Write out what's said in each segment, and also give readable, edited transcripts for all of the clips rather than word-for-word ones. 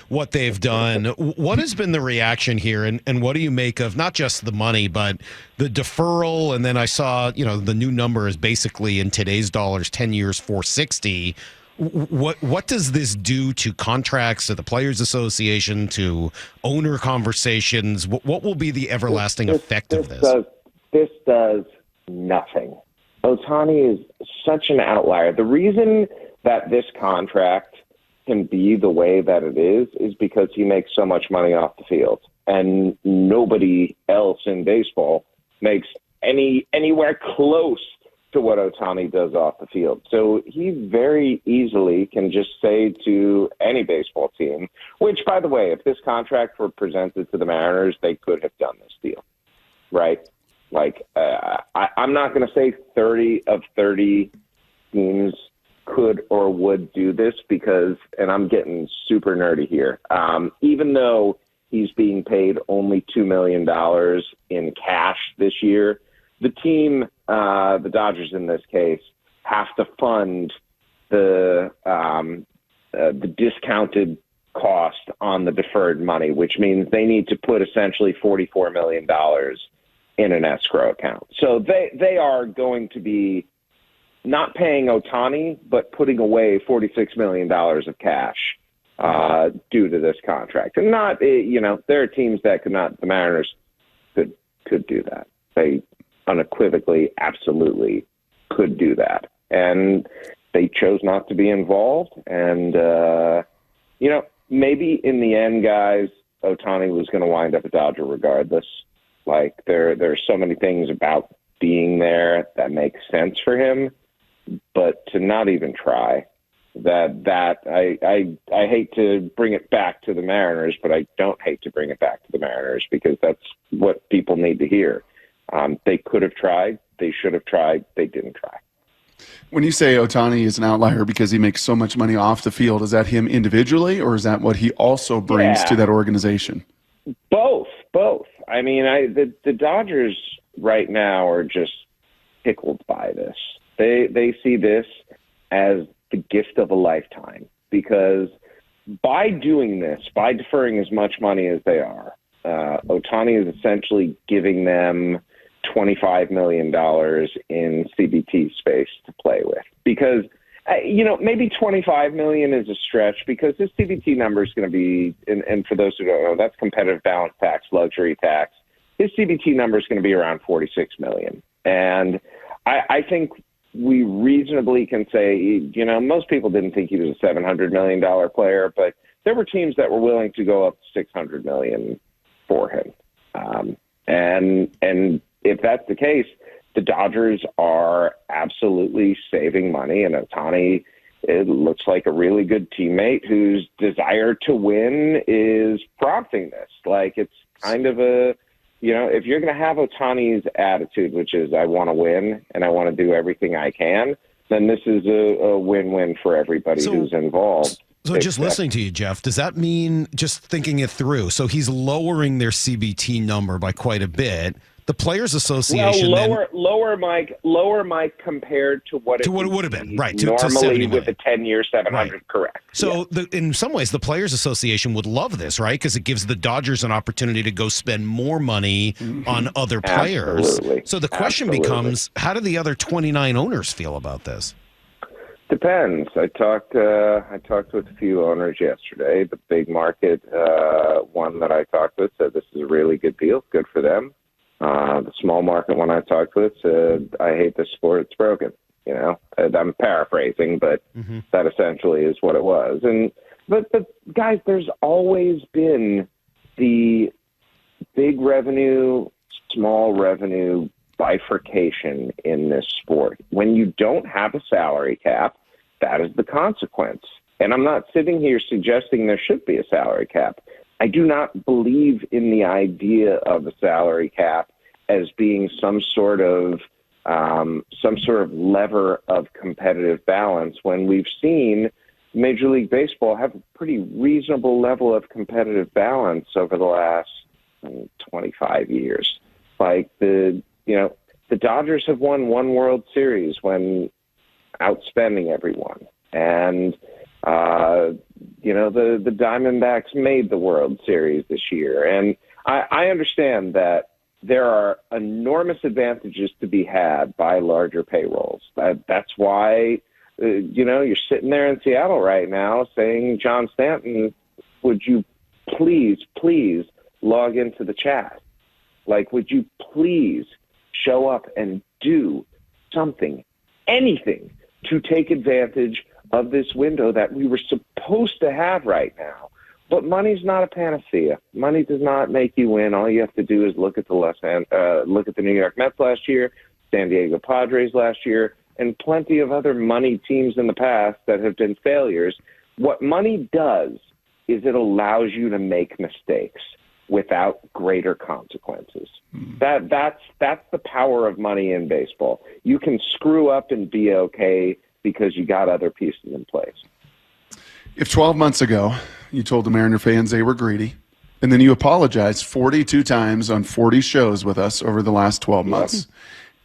what they've done. What has been the reaction here, and what do you make of not just the money, but the deferral? And then I saw, the new number is basically in today's dollars, 10 years, 460. What does this do to contracts, to the Players Association, to owner conversations? What will be the everlasting effect of this? This does nothing. Ohtani is such an outlier. The reason that this contract can be the way that it is because he makes so much money off the field, and nobody else in baseball makes anywhere close to what Ohtani does off the field. So he very easily can just say to any baseball team, which, by the way, if this contract were presented to the Mariners, they could have done this deal, right? Like, I'm not going to say 30 of 30 teams could or would do this because, and I'm getting super nerdy here, even though he's being paid only $2 million in cash this year, the team, the Dodgers in this case, have to fund the discounted cost on the deferred money, which means they need to put essentially $44 million in an escrow account. So they are going to be not paying Ohtani, but putting away $46 million of cash due to this contract. And not, there are teams that could not, the Mariners could do that. They unequivocally, absolutely could do that. And they chose not to be involved. And, maybe in the end, guys, Ohtani was going to wind up a Dodger regardless. Like, there are so many things about being there that make sense for him, but to not even try, I hate to bring it back to the Mariners, but I don't hate to bring it back to the Mariners because that's what people need to hear. They could have tried. They should have tried. They didn't try. When you say Ohtani is an outlier because he makes so much money off the field, is that him individually, or is that what he also brings to that organization? Both. I mean, the Dodgers right now are just tickled by this. They see this as the gift of a lifetime because by doing this, by deferring as much money as they are, Ohtani is essentially giving them $25 million in CBT space to play with. Because, maybe $25 million is a stretch because this CBT number is going to be, and for those who don't know, that's competitive balance tax, luxury tax. His CBT number is going to be around $46 million. And I think we reasonably can say, most people didn't think he was a $700 million player, but there were teams that were willing to go up to $600 million for him. And if that's the case, the Dodgers are absolutely saving money, and Ohtani, it looks like a really good teammate whose desire to win is prompting this. Like, it's kind of if you're going to have Ohtani's attitude, which is I want to win and I want to do everything I can, then this is a win-win for everybody who's involved. So just listening to you, Jeff, does that mean, just thinking it through, so he's lowering their CBT number by quite a bit? The Players Association lower, Mike, compared to what it would have been, right? Normally with a 10-year 700, right. Correct. So in some ways, the Players Association would love this, right? Because it gives the Dodgers an opportunity to go spend more money on other players. Absolutely. So the question becomes, how do the other 29 owners feel about this? Depends. I talked with a few owners yesterday. The big market one that I talked with said this is a really good deal, good for them. The small market one I talked with said, I hate this sport, it's broken. I'm paraphrasing, but that essentially is what it was. But guys, there's always been the big revenue, small revenue bifurcation in this sport. When you don't have a salary cap, that is the consequence. And I'm not sitting here suggesting there should be a salary cap. I do not believe in the idea of a salary cap as being some sort of lever of competitive balance when we've seen Major League Baseball have a pretty reasonable level of competitive balance over the last 25 years. Like the Dodgers have won one World Series when outspending everyone. And the Diamondbacks made the World Series this year. And I understand that there are enormous advantages to be had by larger payrolls. That's why, you're sitting there in Seattle right now saying, John Stanton, would you please log into the chat? Like, would you please show up and do something, anything, to take advantage of this window that we were supposed to have right now? But money's not a panacea. Money does not make you win. All you have to do is look at the New York Mets last year, San Diego Padres last year, and plenty of other money teams in the past that have been failures. What money does is it allows you to make mistakes without greater consequences. That's the power of money in baseball. You can screw up and be okay because you got other pieces in place. If 12 months ago you told the Mariner fans they were greedy, and then you apologized 42 times on 40 shows with us over the last 12 months,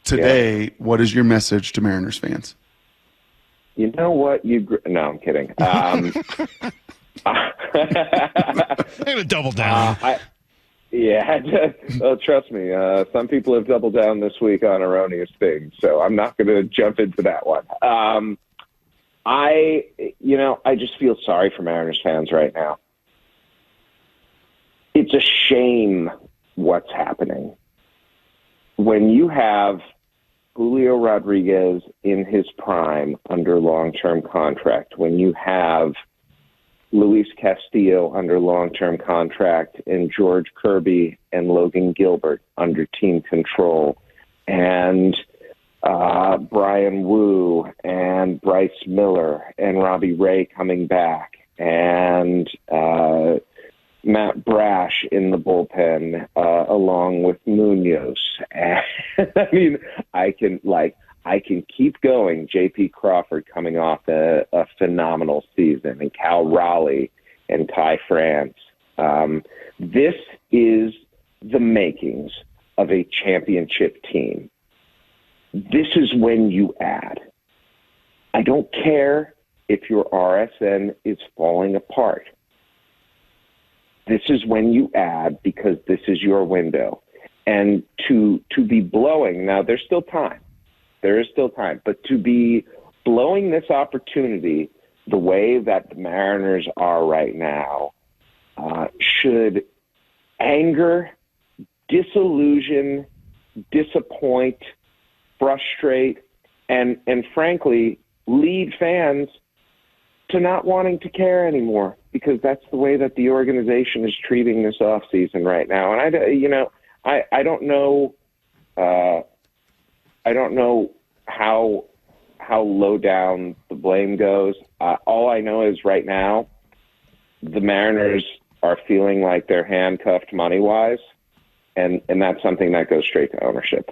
today, what is your message to Mariners fans? You know what? No, I'm kidding. I'm going to double down. Trust me. Some people have doubled down this week on erroneous things, so I'm not going to jump into that one. I just feel sorry for Mariners fans right now. It's a shame what's happening. When you have Julio Rodriguez in his prime under long-term contract, when you have Luis Castillo under long-term contract and George Kirby and Logan Gilbert under team control, and Brian Wu and Bryce Miller and Robbie Ray coming back, and Matt Brash in the bullpen along with Munoz. And, I mean, I can keep going. J.P. Crawford coming off a phenomenal season, and Cal Raleigh and Ty France. This is the makings of a championship team. This is when you add. I don't care if your RSN is falling apart. This is when you add, because this is your window. And to be blowing, now there's still time. There is still time. But to be blowing this opportunity the way that the Mariners are right now should anger, disillusion, disappoint, frustrate, and frankly, lead fans to not wanting to care anymore, because that's the way that the organization is treating this offseason right now. And I don't know how low down the blame goes. All I know is right now, the Mariners are feeling like they're handcuffed money-wise, and that's something that goes straight to ownership.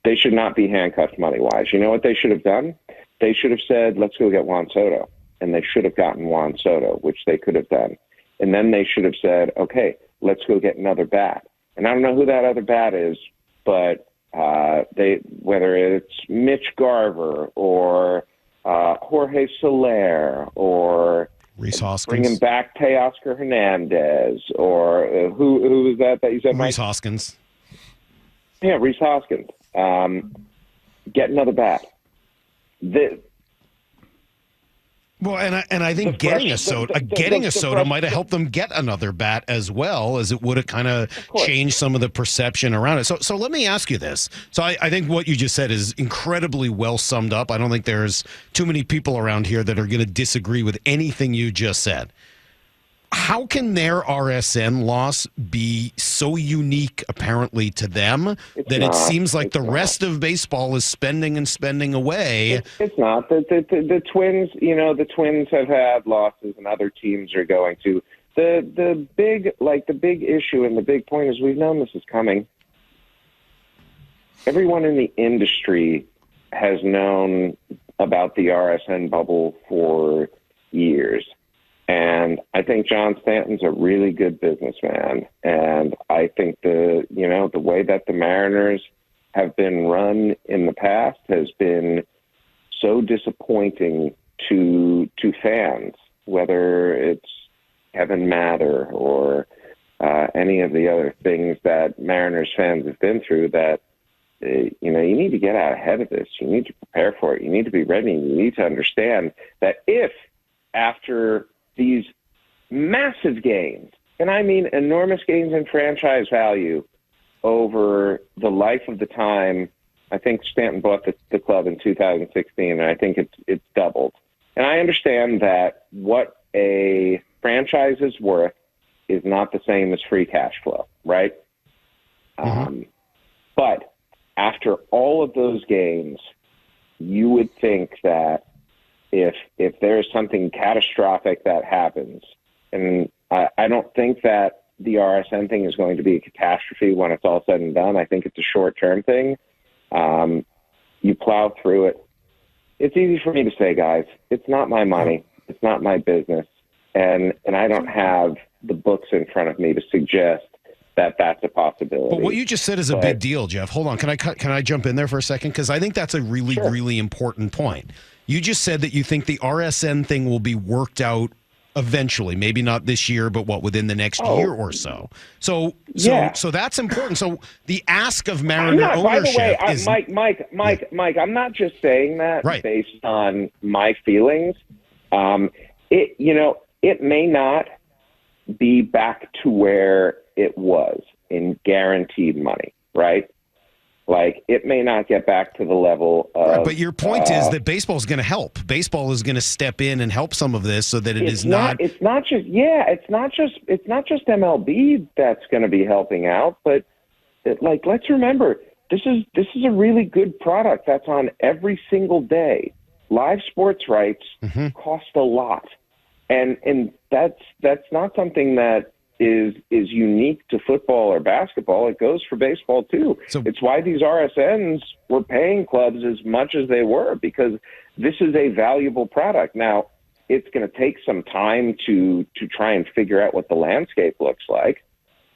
They should not be handcuffed money-wise. You know what they should have done? They should have said, let's go get Juan Soto. And they should have gotten Juan Soto, which they could have done. And then they should have said, okay, let's go get another bat. And I don't know who that other bat is, but whether it's Mitch Garver or Jorge Soler or Reese Hoskins, bringing back Teoscar Hernandez, or who was that you said? Reese Hoskins. Yeah, Reese Hoskins. Get another bat. Well, and I think getting a Soto might have helped them get another bat as well, as it would have kind of changed some of the perception around it. So let me ask you this. So I think what you just said is incredibly well summed up. I don't think there's too many people around here that are going to disagree with anything you just said. How can their RSN loss be so unique, apparently, to them it seems like the rest of baseball is spending away? It's not. The Twins, the Twins have had losses, and other teams are going to. The big issue and the big point is we've known this is coming. Everyone in the industry has known about the RSN bubble for years. And I think John Stanton's a really good businessman. And I think the way that the Mariners have been run in the past has been so disappointing to fans. whether it's Kevin Mather or any of the other things that Mariners fans have been through, that you need to get out ahead of this. You need to prepare for it. You need to be ready. You need to understand that if after these massive gains, and I mean enormous gains in franchise value over the life of the time, I think Stanton bought the club in 2016, and I think it's doubled. And I understand that what a franchise is worth is not the same as free cash flow, right? But after all of those gains, you would think that if there's something catastrophic that happens, and I don't think that the RSN thing is going to be a catastrophe when it's all said and done. I think it's a short-term thing. You plow through it. It's easy for me to say, guys, it's not my money. It's not my business. And I don't have the books in front of me to suggest that that's a possibility. But what you just said is a big deal, Jeff. Hold on. Can I jump in there for a second? Because I think that's a really, really important point. You just said that you think the RSN thing will be worked out eventually, maybe not this year, but within the next year or so. So that's important. So the ask of Mariner ownership. By the way, Mike, I'm not just saying that based on my feelings. It may not be back to where it was in guaranteed money, right? Like, it may not get back to the level of... Right, but your point is that baseball is going to help. Baseball is going to step in and help some of this so that it's not just MLB that's going to be helping out, but let's remember, this is a really good product that's on every single day. Live sports rights cost a lot. And that's not something that is unique to football or basketball. It goes for baseball too. So it's why these RSNs were paying clubs as much as they were, because this is a valuable product. Now, it's going to take some time to try and figure out what the landscape looks like.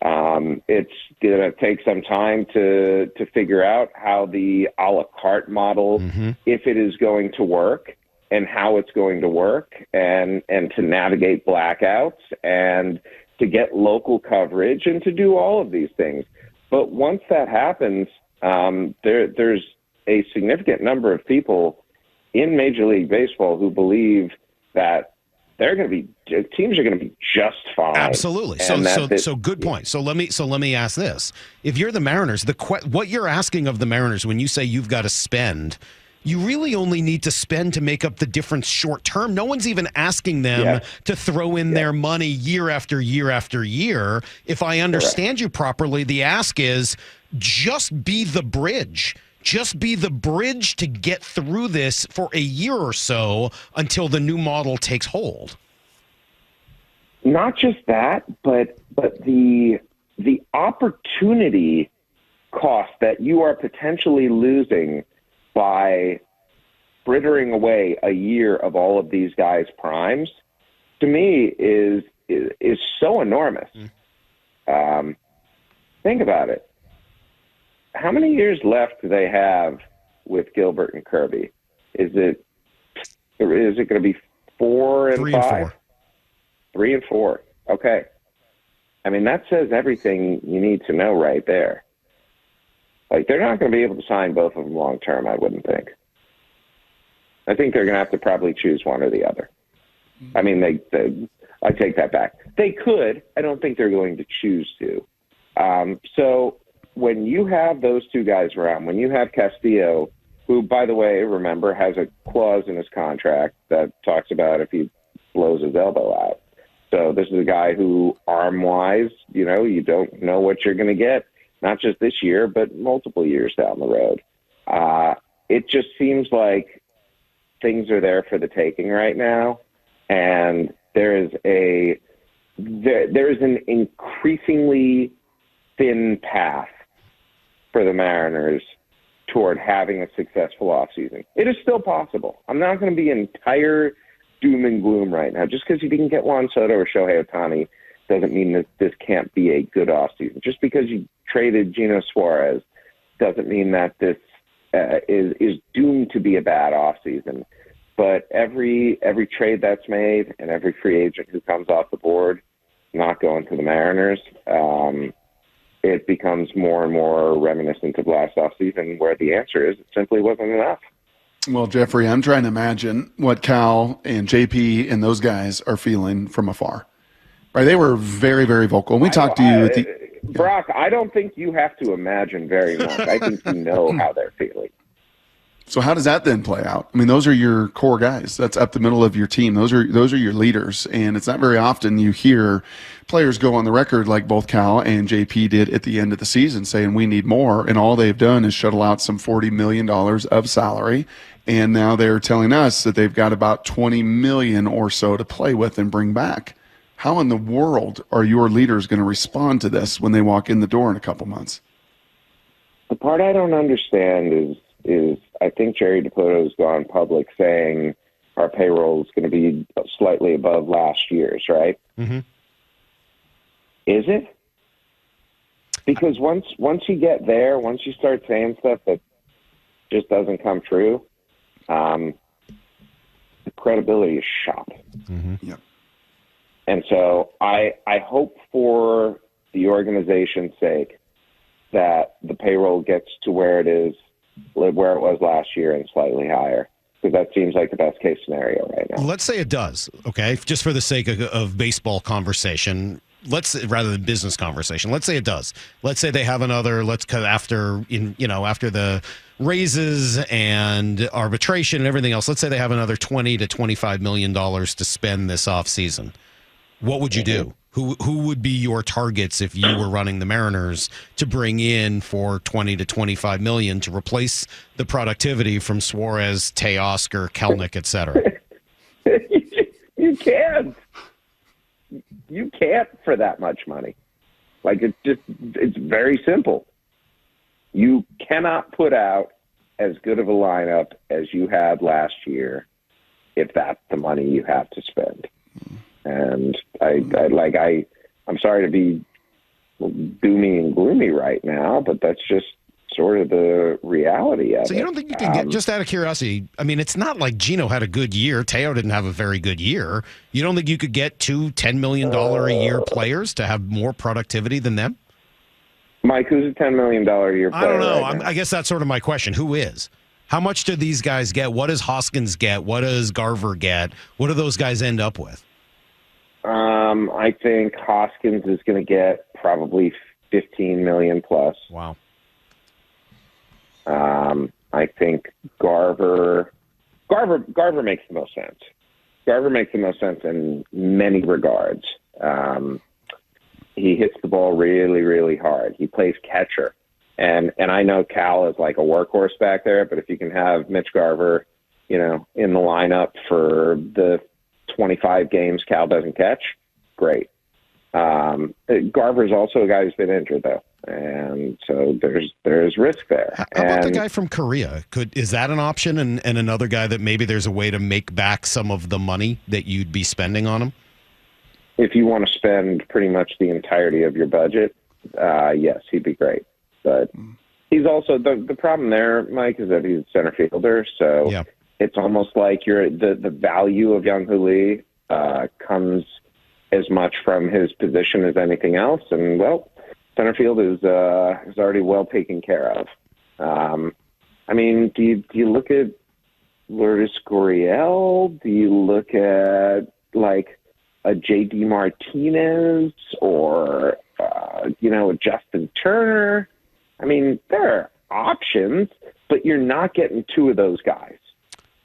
It's going to take some time to figure out how the a la carte model, if it is going to work, and how it's going to work, and to navigate blackouts, and to get local coverage, and to do all of these things. But once that happens, there's a significant number of people in Major League Baseball who believe that teams are going to be just fine. Absolutely. So good point. So let me ask this: if you're the Mariners, what you're asking of the Mariners when you say you've got to spend, you really only need to spend to make up the difference short term. No one's even asking them to throw in their money year after year after year. If I understand you properly, the ask is just be the bridge. Just be the bridge to get through this for a year or so until the new model takes hold. Not just that, but the opportunity cost that you are potentially losing by frittering away a year of all of these guys' primes, to me is so enormous. Think about it. How many years left do they have with Gilbert and Kirby? Is it going to be 4 and 3 5? and 4. 3 and 4. Okay. I mean, that says everything you need to know right there. Like, they're not going to be able to sign both of them long term, I wouldn't think. I think they're going to have to probably choose one or the other. I mean, I take that back. They could. I don't think they're going to choose to. So when you have those two guys around, when you have Castillo, who, by the way, remember, has a clause in his contract that talks about if he blows his elbow out. So this is a guy who, arm-wise, you don't know what you're going to get, not just this year, but multiple years down the road. It just seems like things are there for the taking right now, and there is an increasingly thin path for the Mariners toward having a successful offseason. It is still possible. I'm not going to be entire doom and gloom right now. Just because you didn't get Juan Soto or Shohei Ohtani doesn't mean that this can't be a good offseason. Just because you traded Gino Suarez doesn't mean that this is doomed to be a bad offseason. But every trade that's made and every free agent who comes off the board, not going to the Mariners, it becomes more and more reminiscent of last offseason, where the answer is it simply wasn't enough. Well, Jeffrey, I'm trying to imagine what Cal and JP and those guys are feeling from afar. Right? They were very, very vocal. And we talked to you at the Brock, I don't think you have to imagine very much. I think you know how they're feeling. So how does that then play out? I mean, those are your core guys. That's up the middle of your team. Those are your leaders. And it's not very often you hear players go on the record like both Cal and JP did at the end of the season saying we need more. And all they've done is shuttle out some $40 million of salary. And now they're telling us that they've got about $20 million or so to play with and bring back. How in the world are your leaders going to respond to this when they walk in the door in a couple months? The part I don't understand is I think Jerry Dipoto has gone public saying our payroll is going to be slightly above last year's, right? Mm-hmm. Is it? Because once you get there, once you start saying stuff that just doesn't come true, the credibility is shot. Mm-hmm. Yep. And so I hope for the organization's sake that the payroll gets to where it was last year and slightly higher, because that seems like the best case scenario right now. Let's say it does, okay? Just for the sake of baseball conversation, rather than business conversation, let's say it does. Let's say they have another, after the raises and arbitration and everything else, let's say they have another $20 to $25 million to spend this offseason. What would you do? Who would be your targets if you were running the Mariners to bring in for $20 to $25 million to replace the productivity from Suarez, Teoscar, Kelnick, et cetera? You can't. You can't for that much money. Like, it's very simple. You cannot put out as good of a lineup as you had last year if that's the money you have to spend. And I'm sorry to be doomy and gloomy right now, but that's just sort of the reality of it. So you don't think you can get, just out of curiosity, I mean, it's not like Gino had a good year. Teo didn't have a very good year. You don't think you could get two $10 million a year players to have more productivity than them? Mike, who's a $10 million a year player? I don't know. Right I guess that's sort of my question. Who is? How much do these guys get? What does Hoskins get? What does Garver get? What do those guys end up with? I think Hoskins is going to get probably $15 million plus. Wow. I think Garver makes the most sense. Garver makes the most sense in many regards. He hits the ball really, really hard. He plays catcher. And I know Cal is like a workhorse back there, but if you can have Mitch Garver, in the lineup for the 25 games Cal doesn't catch, great. Garver's also a guy who's been injured, though. And so there's risk there. How about the guy from Korea? Is that an option? And another guy that maybe there's a way to make back some of the money that you'd be spending on him? If you want to spend pretty much the entirety of your budget, yes, he'd be great. But he's also the problem there, Mike, is that he's a center fielder. So yeah. It's almost like the value of Young-Hoo Lee comes as much from his position as anything else. And center field is already well taken care of. I mean, do you look at Lourdes Gurriel? Do you look at like a J.D. Martinez or a Justin Turner? I mean, there are options, but you're not getting two of those guys.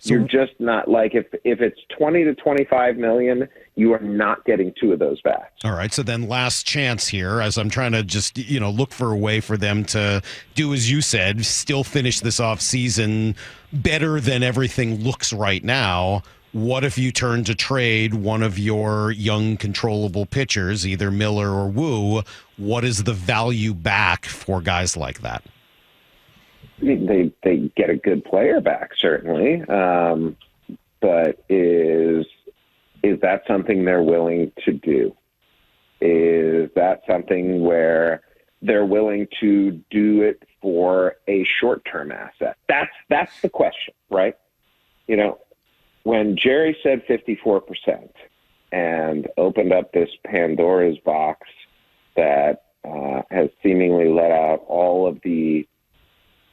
So, you're just not like if it's 20 to 25 million, you are not getting two of those backs. All right. So then last chance here, as I'm trying to just, look for a way for them to do, as you said, still finish this off season better than everything looks right now. What if you turn to trade one of your young controllable pitchers, either Miller or Wu? What is the value back for guys like that? They get a good player back, certainly, but is that something they're willing to do? Is that something where they're willing to do it for a short-term asset? That's the question, right? when Jerry said 54% and opened up this Pandora's box that has seemingly let out all of the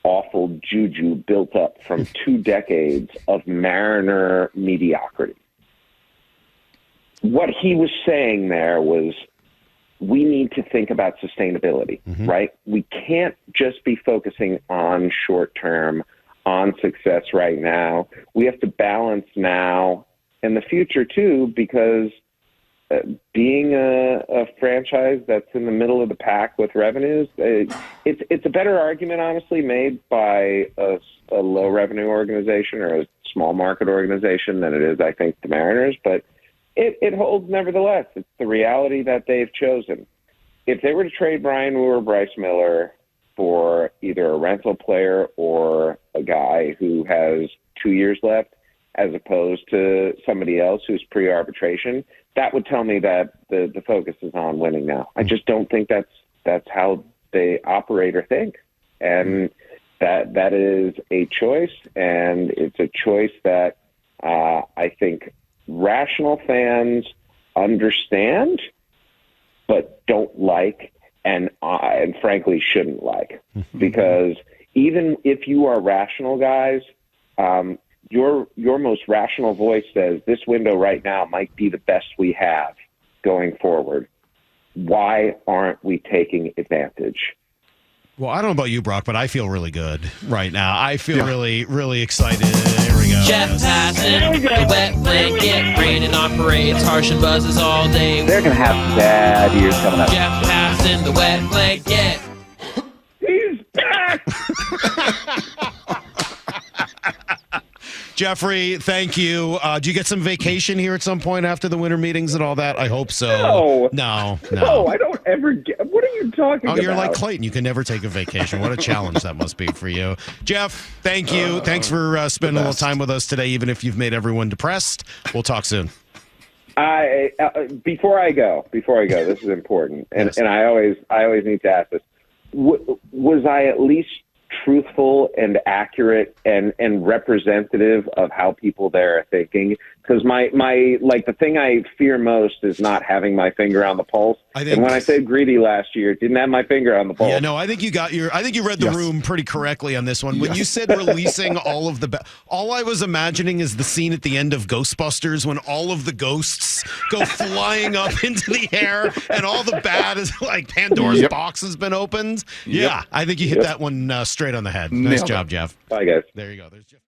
awful juju built up from 2 decades of Mariner mediocrity. What he was saying there was, we need to think about sustainability, right? We can't just be focusing on short term, on success right now. We have to balance now and the future too, because being a franchise that's in the middle of the pack with revenues, it's a better argument, honestly, made by a low revenue organization or a small market organization than it is, I think, the Mariners. But it holds nevertheless. It's the reality that they've chosen. If they were to trade Brian Wu or Bryce Miller for either a rental player or a guy who has 2 years left, as opposed to somebody else who's pre-arbitration, that would tell me that the focus is on winning now. I just don't think that's how they operate or think. And that is a choice, and it's a choice that I think rational fans understand but don't like, and frankly shouldn't like. Because even if you are rational guys, your most rational voice says this window right now might be the best we have going forward. Why aren't we taking advantage? Well, I don't know about you, Brock, but I feel really good right now. I feel really, really excited. Here we go. Jeff Passan, the wet blanket, raining on parades, harsh and buzzes all day. They're going to have bad years coming up. Jeff Passan, the wet blanket. He's back! Jeffrey, thank you. Do you get some vacation here at some point after the winter meetings and all that? I hope so. No, I don't ever get. What are you talking about? You're like Clayton. You can never take a vacation. What a challenge that must be for you. Jeff, thank you. Thanks for spending a little time with us today, even if you've made everyone depressed. We'll talk soon. Before I go, this is important, and Yes. and I always need to ask this: was I at least truthful and accurate and representative of how people there are thinking? Because my the thing I fear most is not having my finger on the pulse. And when I said greedy last year, didn't have my finger on the pulse. Yeah, no, I think you read the room pretty correctly on this one. When you said releasing all of all I was imagining is the scene at the end of Ghostbusters when all of the ghosts go flying up into the air and all the bad is like Pandora's box has been opened. Yeah, I think you hit that one straight on the head. Nice job, Jeff. Bye, guys. There you go. There's Jeff.